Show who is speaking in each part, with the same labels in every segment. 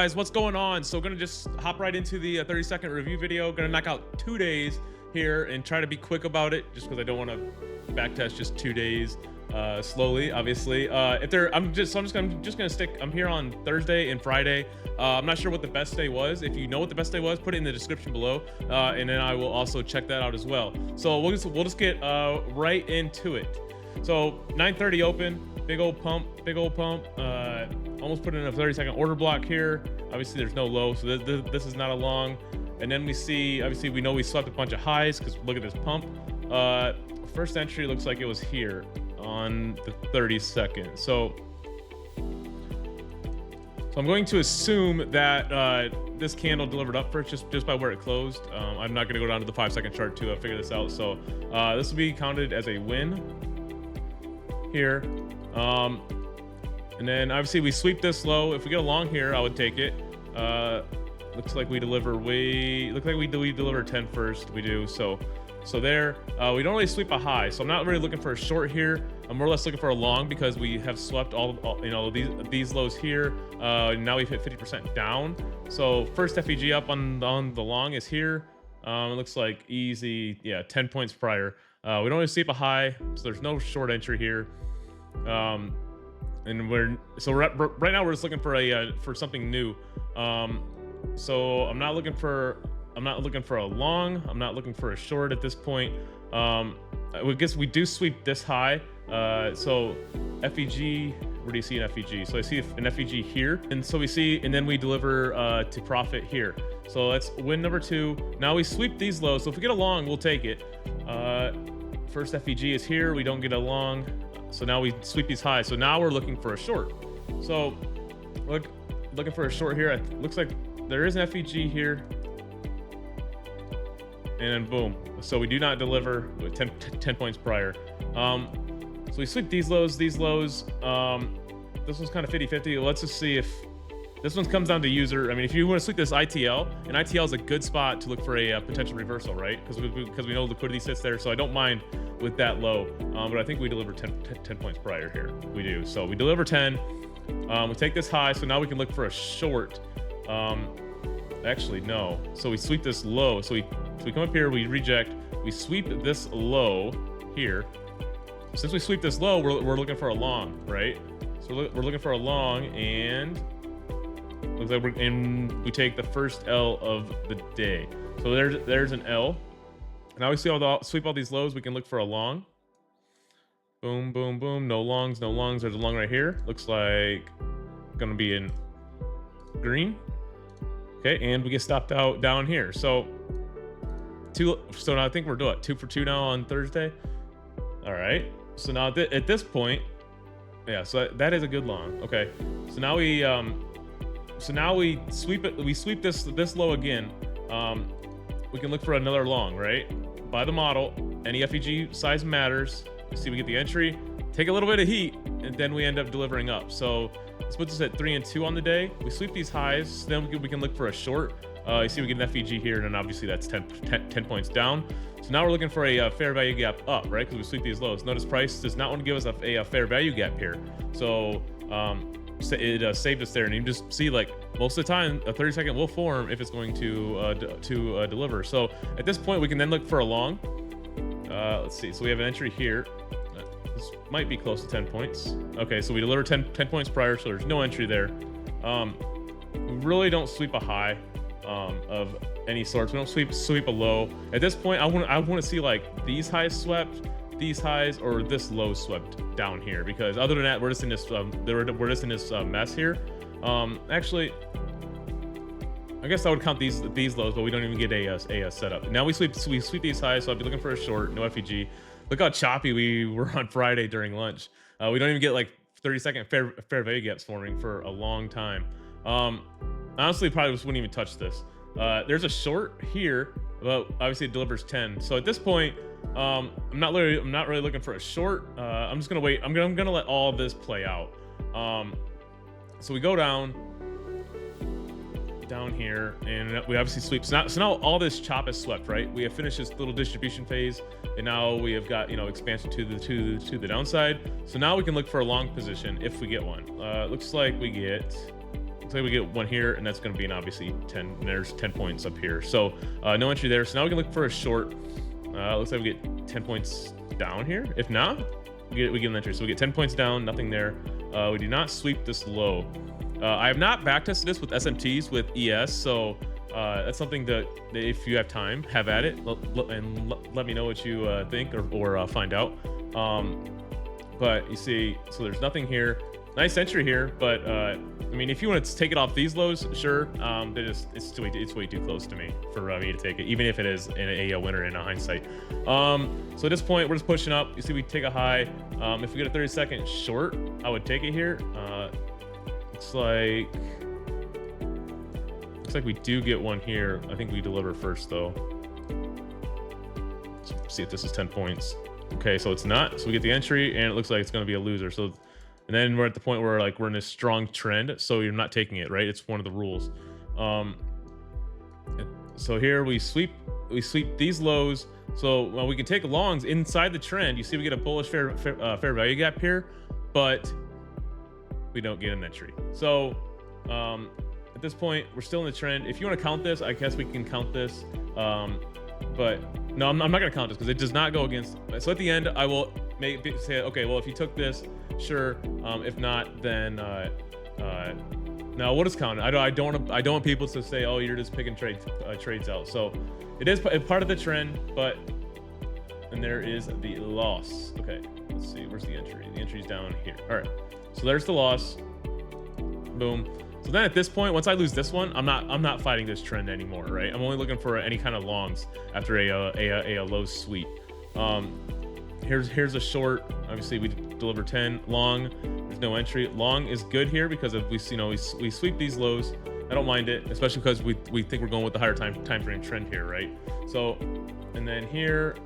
Speaker 1: guys, what's going on? So gonna just hop right into the 30-second review video. Gonna knock out 2 days here and try to be quick about it, just because I don't want to backtest just 2 days slowly, obviously. I'm just gonna stick. I'm here on Thursday and Friday. I'm not sure what the best day was. If you know what the best day was, put it in the description below, and then I will also check that out as well. So we'll just get right into it. So 9:30 open, big old pump. Almost put in a 30-second order block here. Obviously there's no low, so this is not a long. And then we see, obviously we know we swept a bunch of highs because look at this pump. First entry looks like it was here on the 32nd. So I'm going to assume that this candle delivered up first just by where it closed. I'm not going to go down to the 5-second chart to figure this out. So this will be counted as a win here. And then obviously we sweep this low. If we get a long here, I would take it. Looks like we deliver we deliver 10 first. We do. So there, we don't really sweep a high. So I'm not really looking for a short here. I'm more or less looking for a long because we have swept all you know, these lows here. Now we've hit 50% down. So first FEG up on the long is here. It looks like easy, yeah, 10 points prior. We don't really sweep a high, so there's no short entry here. And right now we're just looking for something new. So I'm not looking for a long. I'm not looking for a short at this point. I guess we do sweep this high. So FEG, where do you see an FEG? So I see an FEG here, and so we see, and then we deliver to profit here. So that's win number 2. Now we sweep these lows. So if we get a long, we'll take it. First FEG is here. We don't get a long. So now we sweep these highs. So now we're looking for a short. So looking for a short here. It looks like there is an FEG here. And then boom. So we do not deliver with 10 points prior. So we sweep these lows. This one's kind of 50-50. Let's just see if this one comes down to user. I mean, if you want to sweep this ITL, and ITL is a good spot to look for a potential reversal, right? Because we know liquidity sits there. So I don't mind with that low, but I think we deliver 10 points prior here. We do. So we deliver 10. We take this high, so now we can look for a short. Actually, no. So we sweep this low. So we come up here, we reject. We sweep this low here. Since we sweep this low, we're looking for a long, right? So we're looking for a long, and looks like we take the first L of the day. So there's an L. Now we sweep all these lows. We can look for a long. Boom, boom, boom. No longs, no longs. There's a long right here. Looks like gonna be in green. Okay, and we get stopped out down here. So now I think we're doing 2 for 2 now on Thursday. All right. So now at this point, yeah. So that is a good long. Okay. So now we sweep it. We sweep this low again. We can look for another long, right? By the model, any FEG size matters. See, we get the entry, take a little bit of heat, and then we end up delivering up. So this puts us at 3 and 2 on the day. We sweep these highs, then we can look for a short. You see, we get an FEG here, and then obviously that's 10 points down. So now we're looking for a fair value gap up, right? Because we sweep these lows. Notice price does not want to give us a fair value gap here. So it saved us there, and you can just see, like, most of the time a 30-second will form if it's going to deliver. So at this point we can then look for a long. Let's see, so we have an entry here. This might be close to 10 points. Okay, so we deliver 10 points prior, so there's no entry there. We really don't sweep a high of any sorts. We don't sweep a low. At this point I want to see like these highs swept, these highs, or this low swept down here, because other than that we're just in this mess here. Actually, I guess I would count these lows, but we don't even get a setup. Now we sweep these highs, so I'd be looking for a short. No FEG. Look how choppy we were on Friday during lunch. We don't even get like 30-second fair value gaps forming for a long time. Honestly, probably just wouldn't even touch this. There's a short here, but obviously it delivers 10. So at this point, I'm not really looking for a short. I'm just gonna wait. I'm gonna let all of this play out. So we go down here, and we obviously sweep. So now all this chop is swept, right? We have finished this little distribution phase, and now we have got, you know, expansion to the downside. So now we can look for a long position if we get one. Looks like we get looks like we get one here, and that's going to be an obviously 10. And there's 10 points up here. So no entry there. So now we can look for a short. Looks like we get 10 points down here. If not, we get an entry. So we get 10 points down, nothing there. We do not sweep this low. I have not backtested this with SMTs with ES, so that's something that if you have time, have at it, and let me know what you think or find out. But you see, so there's nothing here. Nice entry here, but I mean, if you want to take it off these lows, sure. It's way too close to me for me to take it, even if it is a winner in a hindsight. So at this point, we're just pushing up. You see, we take a high. If we get a 30-second short, I would take it here. Looks like we do get one here. I think we deliver first though. Let's see if this is 10 points. Okay, so it's not. So we get the entry, and it looks like it's going to be a loser. So. And then we're at the point where like we're in a strong trend, so you're not taking it, right? It's one of the rules. So here we sweep these lows. So we can take longs inside the trend. You see, we get a bullish fair value gap here, but we don't get an entry. So at this point, we're still in the trend. If you want to count this, I guess we can count this. But no, I'm not going to count this because it does not go against. So at the end, I will say, okay, well, if you took this, sure. If not, then now what is counted? I don't want people to say, oh, you're just picking trades out. So it is part of the trend, but and there is the loss. Okay, let's see, where's the entry? The entry's down here. All right, so there's the loss. Boom. So then at this point, once I lose this one, I'm not fighting this trend anymore, right? I'm only looking for any kind of longs after a low sweep. Here's a short. Obviously, we deliver 10 long. There's no entry. Long is good here because if we sweep these lows. I don't mind it, especially because we think we're going with the higher time frame trend here, right? So, and then here,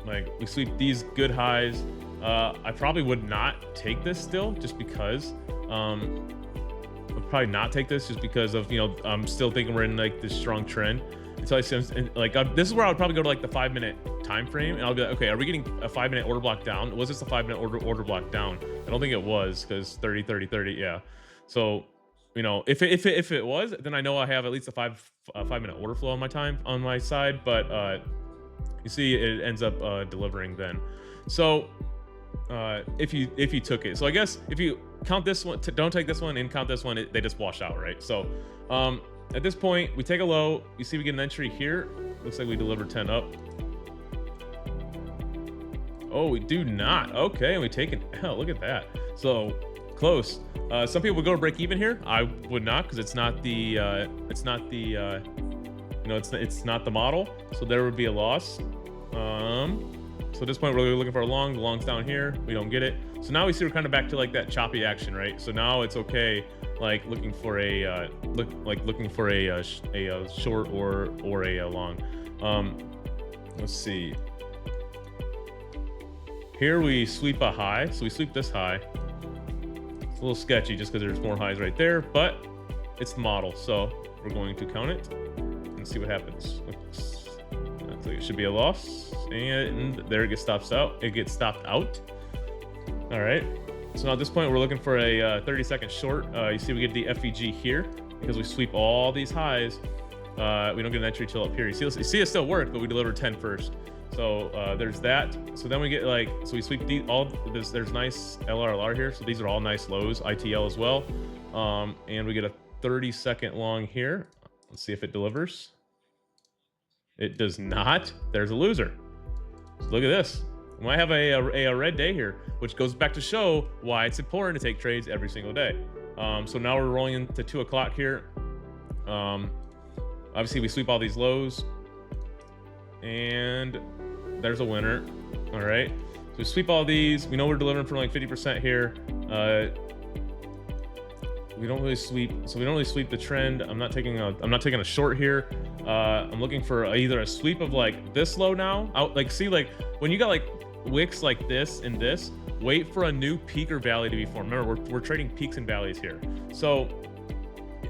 Speaker 1: like we sweep these good highs. I probably would not take this still, just because. Would probably not take this just because of I'm still thinking we're in like this strong trend. Until I see, like this is where I would probably go to like the 5-minute time frame, and I'll be like, okay, are we getting a 5-minute order block down? Was this a 5-minute order block down? I don't think it was, because 30, 30, 30, yeah. So if it was, then I know I have at least a 5-minute order flow on my side. But you see, it ends up delivering then. So if you took it, so I guess if you count this one, don't take this one and count this one, they just wash out, right? So at this point, we take a low. You see, we get an entry here. Looks like we deliver 10 up. Oh, we do not. Okay, and we take an L. Look at that. So close. Some people would go to break even here. I would not, because it's not the it's not the model. So there would be a loss. So at this point, we're really looking for a long. The long's down here. We don't get it. So now we see we're kind of back to like that choppy action, right? So now it's okay, like looking for a short or a long. Let's see. Here we sweep a high. So we sweep this high. It's a little sketchy just because there's more highs right there, but it's the model, so we're going to count it and see what happens. Looks like it should be a loss, and there it gets stopped out. It gets stopped out. All right. So now at this point, we're looking for a 30-second short. You see, we get the FEG here because we sweep all these highs. We don't get an entry till up here. You see it still work, but we deliver 10 first. So there's that. So then we get so we sweep there's nice LRLR here. So these are all nice lows, ITL as well. And we get a 30-second long here. Let's see if it delivers. It does not. There's a loser. So look at this. We might have a red day here, which goes back to show why it's important to take trades every single day. So now we're rolling into 2 o'clock here. Obviously, we sweep all these lows, and there's a winner. All right. So we sweep all these. We know we're delivering from like 50% here. We don't really sweep, so we don't really sweep the trend. I'm not taking a short here. I'm looking for either a sweep of like this low now out, like see, like when you got like wicks like this and this, wait for a new peak or valley to be formed. Remember, we're trading peaks and valleys here. So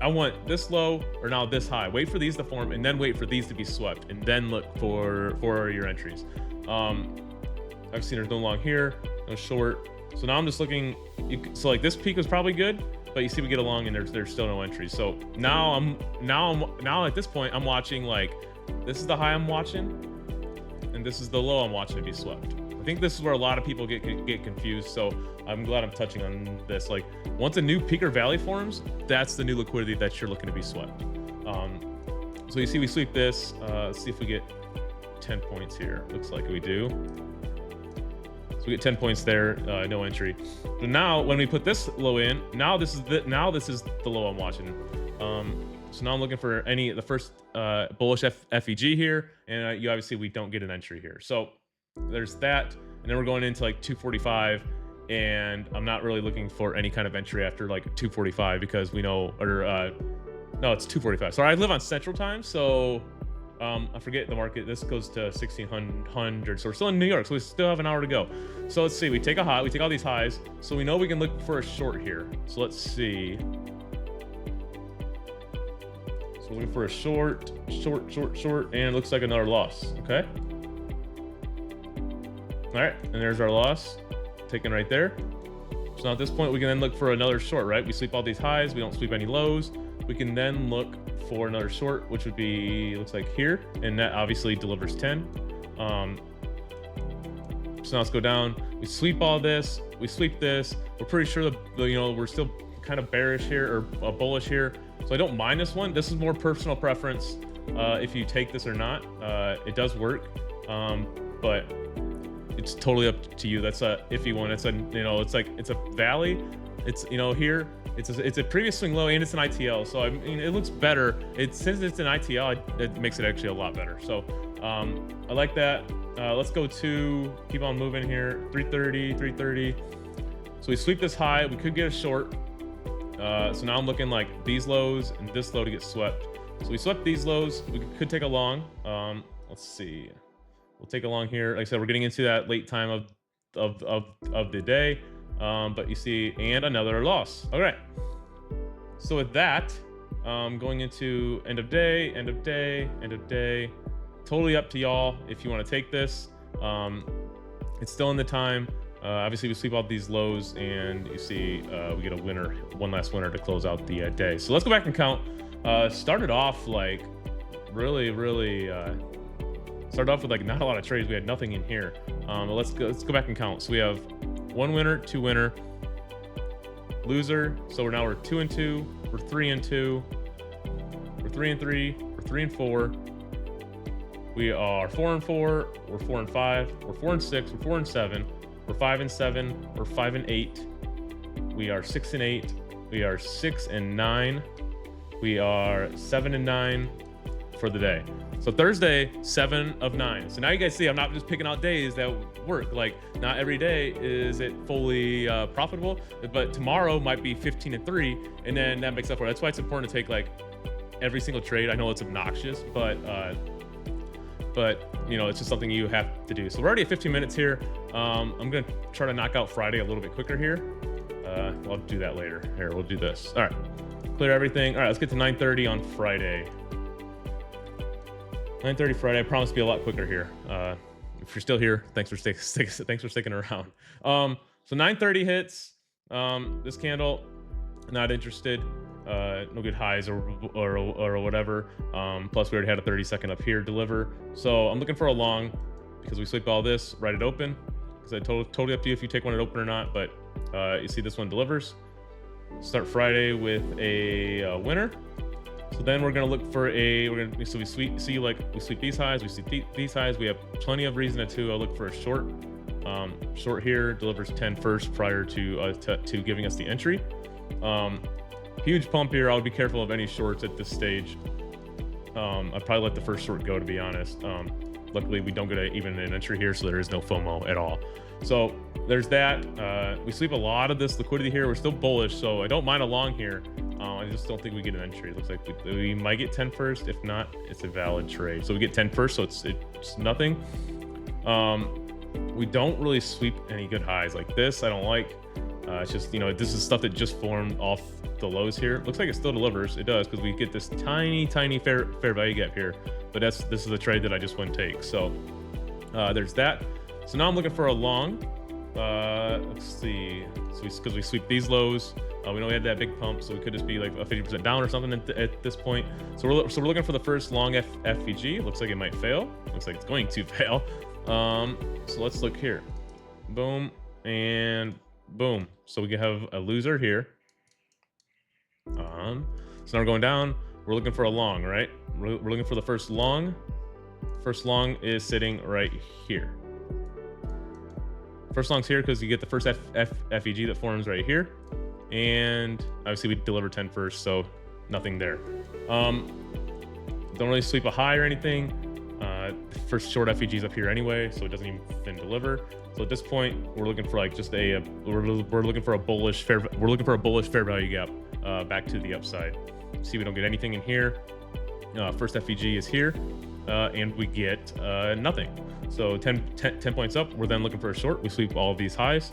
Speaker 1: I want this low or now this high. Wait for these to form and then wait for these to be swept and then look for your entries. I've seen there's no long here, no short. So now I'm just looking. So like this peak was probably good, but you see we get along and there's still no entries. So now at this point I'm watching, like, this is the high I'm watching, and this is the low I'm watching to be swept. I think this is where a lot of people get confused. So I'm glad I'm touching on this. Like, once a new peak or valley forms, that's the new liquidity that you're looking to be swept. So you see we sweep this. Let's see if we get 10 points here. Looks like we do. So we get 10 points there, no entry. But now when we put this low in, now this is the low I'm watching. So now I'm looking for the first bullish FEG here, and you obviously we don't get an entry here. So there's that, and then we're going into like 245, and I'm not really looking for any kind of entry after like 245 because we know, or no, it's 245. Sorry, I live on Central Time, so I forget the market. This goes to 1600, so we're still in New York, so we still have an hour to go. So let's see. We take a high. We take all these highs, so we know we can look for a short here. So let's see. So looking for a short, and it looks like another loss. Okay. All right, and there's our loss, taken right there. So now at this point, we can then look for another short, right? We sweep all these highs. We don't sweep any lows. We can then look for another short, which would be, looks like here, and that obviously delivers 10. So now let's go down. We sweep all this. We sweep this. We're pretty sure we're still kind of bearish here, or bullish here. So I don't mind this one. This is more personal preference. If you take this or not, it does work, but it's totally up to you. That's a iffy one. It's it's a valley. It's here. It's a previous swing low, and it's an ITL. So I mean, it looks better. Since it's an ITL, it makes it actually a lot better. So I like that. Let's go to, keep on moving here. 330. So we sweep this high. We could get a short. So now I'm looking like these lows and this low to get swept. So we swept these lows. We could take a long. Let's see. We'll take a long here. Like I said, we're getting into that late time of the day. But you see, and another loss. All right. So with that, going into end of day. Totally up to y'all if you want to take this. It's still in the time. Obviously, we sweep out these lows, and you see we get a winner, one last winner to close out the day. So let's go back and count. Started off like really. Started off with like not a lot of trades. We had nothing in here. Let's go back and count. So we have one winner, two winner, loser. So we're 2 and 2. We're 3 and 2. We're 3 and 3. We're 3 and 4. We are 4 and 4. We're 4 and 5. We're 4 and 6. We're 4 and 7. We're 5 and 7. We're 5 and 8. We are 6 and 8. We are 6 and 9. We are 7 and 9 for the day. So Thursday, 7 of 9. So now you guys see I'm not just picking out days that work. Like, not every day is it fully profitable, but tomorrow might be 15 and 3, and then that makes up for it. That's why it's important to take like every single trade. I know it's obnoxious, but it's just something you have to do. So we're already at 15 minutes here. I'm gonna try to knock out Friday a little bit quicker here. I'll do that later. Here, we'll do this. All right, clear everything. All right, let's get to 9:30 on Friday. 9:30 Friday. I promise to be a lot quicker here. If you're still here, thanks for sticking around. So 9:30 hits. This candle, not interested. No good highs or whatever. Plus we already had a 30-second up here deliver. So I'm looking for a long because we sweep all this, write it open. Because I totally up to you if you take one at open or not. But you see this one delivers. Start Friday with a winner. So then we're gonna look for we sweep these highs, we see these highs. We have plenty of reason to look for a short. Short here delivers 10 first prior to giving us the entry. Huge pump here. I would be careful of any shorts at this stage. I'd probably let the first short go, to be honest. Luckily, we don't get even an entry here, so there is no FOMO at all. So there's that. We sweep a lot of this liquidity here. We're still bullish, so I don't mind a long here. I just don't think we get an entry. It looks like we might get 10 first. If not, it's a valid trade. So we get 10 first, so it's nothing. We don't really sweep any good highs like this. I don't like. It's just, this is stuff that just formed off the lows here. Looks like it still delivers. It does, because we get this tiny fair value gap here. But this is a trade that I just wouldn't take. So there's that. So now I'm looking for a long. Let's see. So because we sweep these lows, we know we had that big pump, so we could just be like a 50% down or something at this point. So we're looking for the first long FVG. Looks like it might fail. Looks like it's going to fail. So let's look here. Boom and boom. So we can have a loser here. So now we're going down. We're looking for a long, right? We're looking for the first long. First long is sitting right here. First long's here because you get the first FEG that forms right here. And obviously we deliver 10 first, so nothing there. Don't really sweep a high or anything. First short FEG's up here anyway, so it doesn't even deliver. So at this point, we're looking for like just we're looking for a bullish fair value gap back to the upside. See, we don't get anything in here. First FEG is here, and we get nothing. So 10 points up. We're then looking for a short. We sweep all of these highs,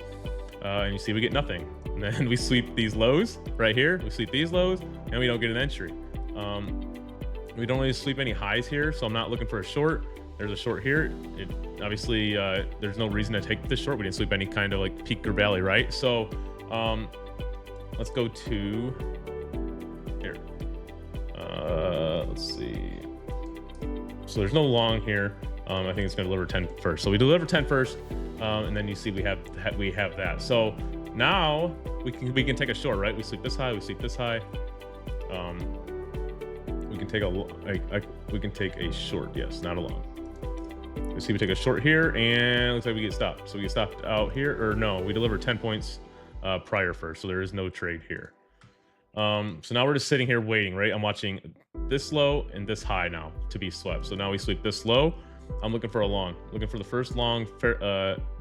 Speaker 1: and you see we get nothing. And then we sweep these lows right here. We sweep these lows, and we don't get an entry. We don't really sweep any highs here, so I'm not looking for a short. There's a short here. Obviously, there's no reason to take this short. We didn't sweep any kind of like peak or valley, right? So let's go to here. Let's see. So there's no long here. I think it's going to deliver 10 first. So we deliver 10 first, and then you see we have that. So now we can take a short, right? We sweep this high. We sweep this high. We can take a short. Yes, not a long. You see we take a short here, and it looks like we get stopped. So we get stopped out here, or no, we deliver 10 points prior first. So there is no trade here. So now we're just sitting here waiting, right? I'm watching this low and this high now to be swept. So now we sweep this low. I'm looking for a long, looking for the first long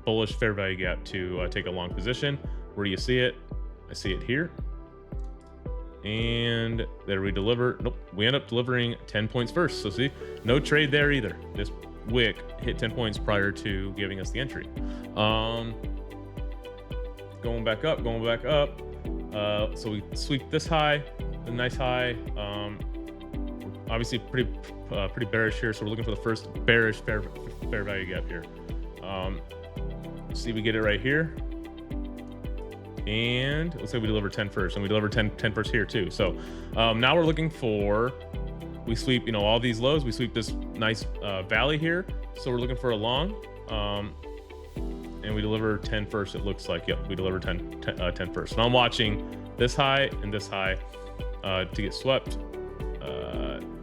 Speaker 1: bullish fair value gap to take a long position. Where do you see it? I see it here. And there we deliver. Nope, we end up delivering 10 points first. So see, no trade there either. This wick hit 10 points prior to giving us the entry. Going back up. So we sweep this high, a nice high. Obviously pretty bearish here, so we're looking for the first bearish fair value gap here. See, we get it right here, and let's say we deliver 10 first, and we deliver 10 first here too. So now we're looking for, we sweep, all these lows, we sweep this nice valley here, so we're looking for a long, and we deliver 10 first. It looks like, yep, we deliver 10 first. Now I'm watching this high and this high to get swept.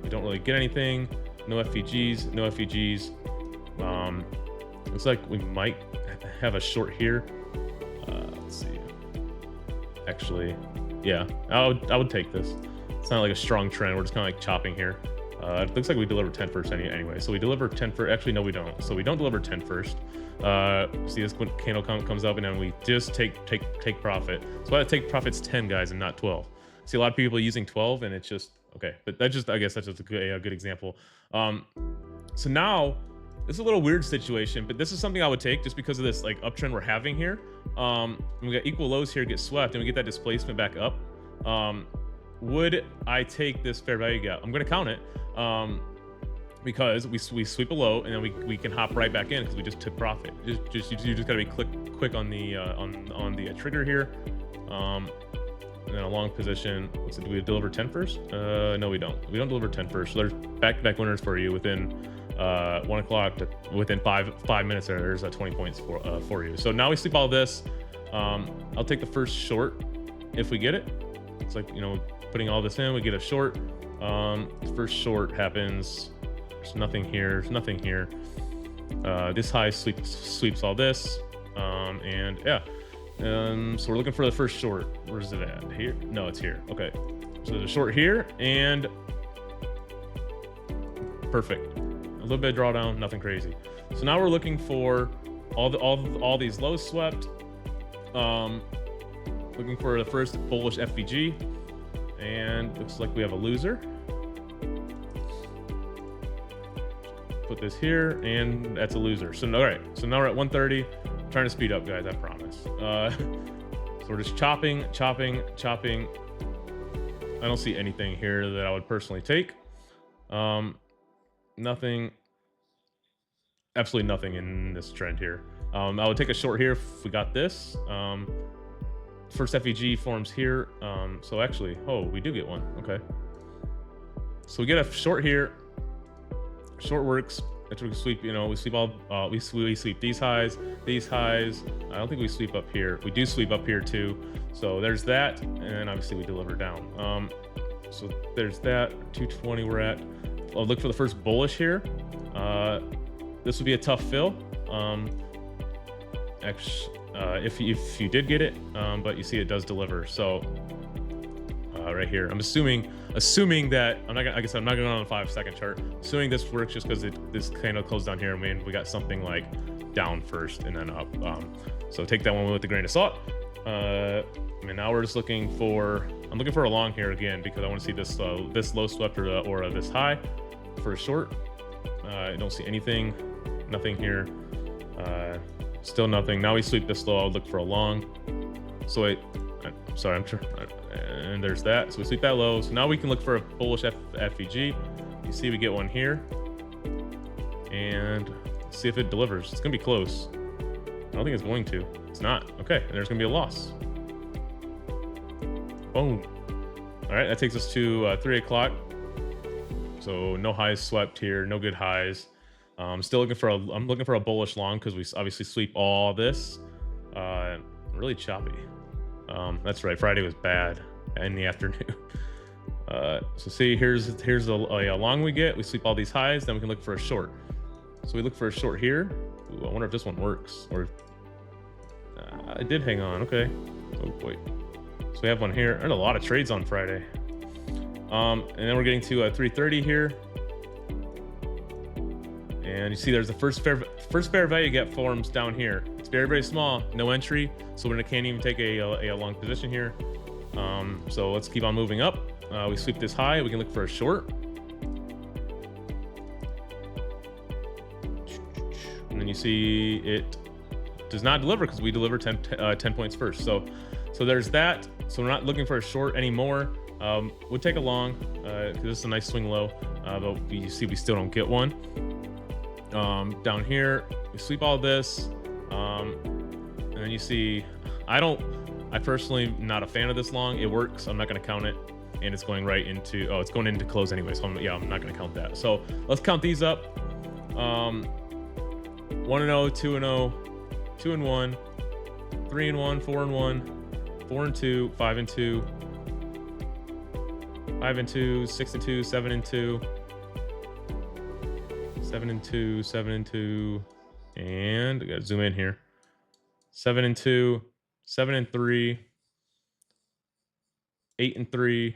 Speaker 1: We don't really get anything. No FEGs. Looks like we might have a short here. Let's see. Actually, yeah, I would take this. It's not like a strong trend. We're just kind of like chopping here. It looks like we deliver 10 first anyway. So we deliver 10 first. Actually, no, we don't. So we don't deliver 10 first. See, this candle comes up, and then we just take profit. So why take profits 10, guys, and not 12? See a lot of people using 12, and it's just okay. But I guess that's just a good example. So now this is a little weird situation, but this is something I would take just because of this like uptrend we're having here. We got equal lows here, get swept, and we get that displacement back up. Would I take this fair value gap? I'm going to count it because we sweep a low, and then we can hop right back in because we just took profit. You just got to be quick on the trigger here. And then a long position. Do we deliver 10 first? No, we don't. We don't deliver 10 first. So there's back-to-back winners for you within 1 o'clock to within five minutes. There's 20 points for you. So now we sweep all this. I'll take the first short if we get it. It's like, putting all this in, we get a short. The first short happens. There's nothing here. There's nothing here. This high sweeps all this. And yeah. So we're looking for the first short. Where's it at? Here? No, it's here. Okay. So there's a short here, and perfect. A little bit of drawdown, nothing crazy. So now we're looking for all these lows swept. Looking for the first bullish FVG, and looks like we have a loser. Put this here, and that's a loser. So all right. So now we're at 130. Trying to speed up, guys, I promise. So we're just chopping. I don't see anything here that I would personally take. Nothing, absolutely nothing in this trend here. I would take a short here if we got this. First FEG forms here. So actually, oh, we do get one. Okay. So we get a short here. Short works. That's we sweep. You know, we sweep all. We sweep these highs. These highs. I don't think we sweep up here. We do sweep up here too. So there's that, and then obviously we deliver down. So there's that. 220 we're at. I'll look for the first bullish here. This would be a tough fill. If you did get it, but you see it does deliver. So right here, I'm assuming that I'm not gonna, like I said, I'm not going on the 5-second chart. Assuming this works just because this kind of closed down here. I mean, we got something like down first and then up. So take that one with a grain of salt. And now we're just looking for. I'm looking for a long here again because I want to see this low swept or this high for a short. I don't see anything, nothing here. Still nothing. Now we sweep this low. I'll look for a long. So I'm sorry, I'm trying. And there's that. So we sweep that low. So now we can look for a bullish FEG. You see, we get one here, and see if it delivers. It's gonna be close. I don't think it's going to. It's not. Okay, and there's gonna be a loss. Boom. All right, that takes us to 3 o'clock. So no highs swept here. No good highs. I'm looking for a bullish long because we obviously sweep all this. Really choppy. That's right. Friday was bad in the afternoon. So see, here's a long we get. We sweep all these highs, then we can look for a short. So we look for a short here. Ooh, I wonder if this one works or it did hang on. Okay. Oh boy. So we have one here. There's a lot of trades on Friday. And then we're getting to 3:30 here. And you see there's the first fair value gap forms down here. It's very, very small, no entry. So we can't even take a long position here. So let's keep on moving up. We sweep this high, we can look for a short. And then you see it does not deliver because we deliver 10 points first. So there's that. So we're not looking for a short anymore. We'll take a long because this is a nice swing low, but you see we still don't get one. Down here, we sweep all this, and then you see, I personally not a fan of this long. It works. I'm not going to count it, and it's going right into. Oh, it's going into close anyway. So I'm not going to count that. So let's count these up. 1-0, 2-0, 2-1, 3-1, 4-1, 4-2, 5-2, 5-2, 6-2, 7-2. 7-2, 7-2, and I gotta zoom in here. 7-2, 7-3, 8-3,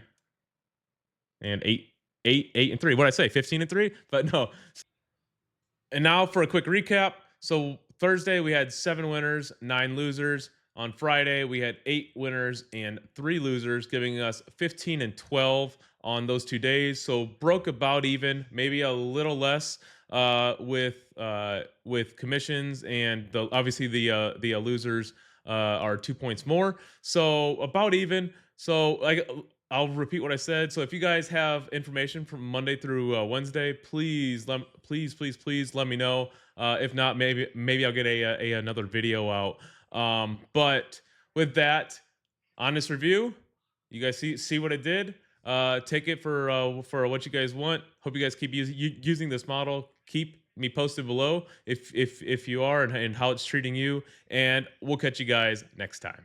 Speaker 1: and 8-3. What did I say? 15-3? But no. And now for a quick recap. So Thursday we had 7 winners, 9 losers. On Friday we had 8 winners and 3 losers, giving us 15 and 12 on those 2 days. So broke about even, maybe a little less with commissions, and obviously the losers are 2 points more. So about even. So I'll repeat what I said. So if you guys have information from Monday through Wednesday, please let me know. If not, maybe I'll get another video out. But with that honest review, you guys see what I did. Take it for what you guys want. Hope you guys keep using this model. Keep me posted below if you are and how it's treating you. And we'll catch you guys next time.